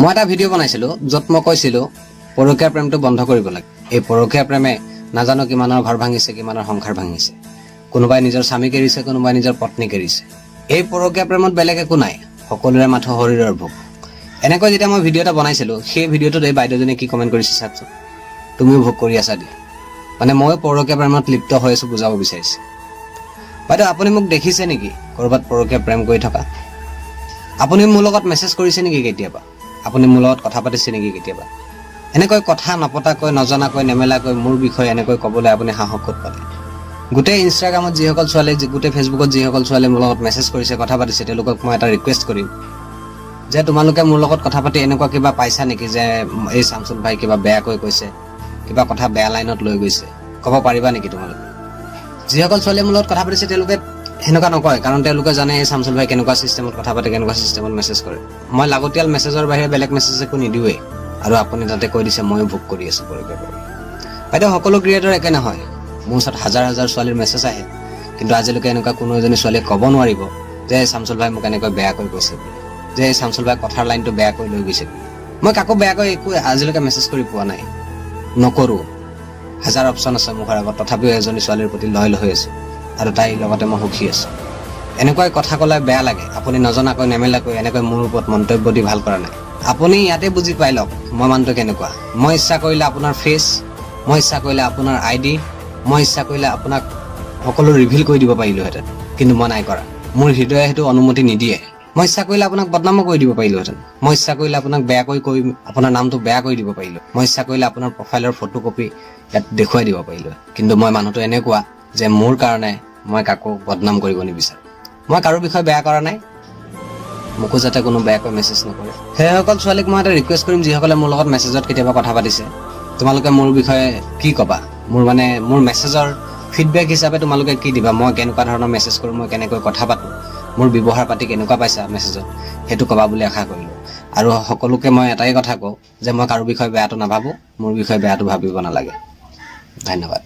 মই এটা ভিডিঅ' বনাইছিলোঁ য'ত মই কৈছিলোঁ পৰকীয়া প্ৰেমটো বন্ধ কৰিব লাগে। এই পৰকীয়া প্ৰেমে নাজানো কিমানৰ ঘৰ ভাঙিছে, কিমানৰ সংসাৰ ভাঙিছে। কোনোবাই নিজৰ স্বামীক এৰিছে, কোনোবাই নিজৰ পত্নীক এৰিছে। এই পৰকীয়া প্ৰেমত বেলেগ একো নাই, সকলোৰে মাথো শৰীৰৰ ভোগ। এনেকৈ যেতিয়া মই ভিডিঅ' এটা বনাইছিলোঁ, সেই ভিডিঅ'টোত এই বাইদেউজনীয়ে কি কমেণ্ট কৰিছে চাওকচোন। তুমিও ভোগ কৰি আছা দিয়া। মানে মই পৰকীয়া প্ৰেমত লিপ্ত হৈ আছোঁ বুজাব বিচাৰিছে। বাইদেউ আপুনি মোক দেখিছে নেকি ক'ৰবাত পৰকীয়া প্ৰেম কৰি থকা? আপুনি মোৰ লগত মেছেজ কৰিছে নেকি কেতিয়াবা? আপুনি মোৰ লগত কথা পাতিছে নেকি কেতিয়াবা? এনেকৈ কথা নপতাকৈ, নজনাকৈ, নেমেলাকৈ মোৰ বিষয়ে এনেকৈ ক'বলৈ আপুনি সাহস ক'ত পালে? গোটেই ইনষ্টাগ্ৰামত যিসকল ছোৱালী, গোটেই ফেচবুকত যিসকল ছোৱালী মোৰ লগত মেছেজ কৰিছে, কথা পাতিছে, তেওঁলোকক মই এটা ৰিকুৱেষ্ট কৰিম যে তোমালোকে মোৰ লগত কথা পাতি এনেকুৱা কিবা পাইছা নেকি যে এই শামছুল ভাই কিবা বেয়াকৈ কৈছে, কিবা কথা বেয়া লাইনত লৈ গৈছে, ক'ব পাৰিবা নেকি তোমালোকে? যিসকল ছোৱালীয়ে মোৰ লগত কথা পাতিছে তেওঁলোকে সেনেকুৱা নকয়, কাৰণ তেওঁলোকে জানে এই শামছুল ভাই কেনেকুৱা চিষ্টেমত কথা পাতে, কেনেকুৱা চিষ্টেমত মেছেজ কৰে। মই লাগতিয়াল মেছেজৰ বাহিৰে বেলেগ মেছেজ একো নিদিওঁৱেই। আৰু আপুনি তাতে কৈ দিছে ময়ো ভোগ কৰি আছোঁ পৰকীয়া প্ৰেম। বাইদেউ সকলো ক্ৰিয়েটৰ একে নহয়। মোৰ ওচৰত হাজাৰ হাজাৰ ছোৱালীৰ মেছেজ আহে, কিন্তু আজিলৈকে এনেকুৱা কোনো এজনী ছোৱালীয়ে ক'ব নোৱাৰিব যে শামছুল ভাই মোক এনেকৈ বেয়াকৈ কৈছে বুলি, যে শামছুল ভাই কথাৰ লাইনটো বেয়াকৈ লৈ গৈছে বুলি। মই কাকো বেয়াকৈ একো আজিলৈকে মেছেজ কৰি পোৱা নাই, নকৰোঁ। হাজাৰ অপশ্যন আছে মুখৰ আগত, তথাপিও এজনী ছোৱালীৰ প্ৰতি লয়েল হৈ আছোঁ আৰু তাইৰ লগতে মই সুখী আছোঁ। এনেকুৱাই কথা ক'লে বেয়া লাগে। আপুনি নজনাকৈ, নেমেলাকৈ এনেকৈ মোৰ ওপৰত মন্তব্য দি ভাল কৰা নাই। আপুনি ইয়াতে বুজি পাই লওক মই মানুহটো কেনেকুৱা। মই ইচ্ছা কৰিলে আপোনাৰ ফেচ, মই ইচ্ছা কৰিলে আপোনাৰ ID, মই ইচ্ছা কৰিলে আপোনাক সকলো ৰিভিল কৰি দিব পাৰিলোহেঁতেন, কিন্তু মই নাই কৰা। মোৰ হৃদয়ে সেইটো অনুমতি নিদিয়ে। মই ইচ্ছা কৰিলে আপোনাক বদনামো কৰি দিব পাৰিলোহেঁতেন। মই ইচ্ছা কৰিলে আপোনাক বেয়াকৈ কৈ আপোনাৰ নামটো বেয়া কৰি দিব পাৰিলোঁ। মই ইচ্ছা কৰিলে আপোনাৰ প্ৰফাইলৰ ফটো কপি ইয়াত দেখুৱাই দিব পাৰিলোঁ। কিন্তু মই মানুহটো এনেকুৱা যে মোৰ কাৰণে মই কাকো বদনাম কৰিব নিবিচাৰোঁ। মই কাৰো বিষয়ে বেয়া কৰা নাই, মোকো যাতে কোনো বেয়াকৈ মেছেজ নকৰে। সেইসকল ছোৱালীক মই এটা ৰিকুৱেষ্ট কৰিম যিসকলে মোৰ লগত মেছেজত কেতিয়াবা কথা পাতিছে, তোমালোকে মোৰ বিষয়ে কি ক'বা? মোৰ মেছেজৰ ফিডবেক হিচাপে তোমালোকে কি দিবা? মই কেনেকুৱা ধৰণৰ মেছেজ কৰোঁ, মই কেনেকৈ কথা পাতোঁ, মোৰ ব্যৱহাৰ পাতি কেনেকুৱা পাইছা মেছেজত, সেইটো ক'বা বুলি আশা কৰিলোঁ। আৰু সকলোকে মই এটাই কথা কওঁ যে মই কাৰো বিষয়ে বেয়াটো নাভাবোঁ, মোৰ বিষয়ে বেয়াটো ভাবিব নালাগে। ধন্যবাদ।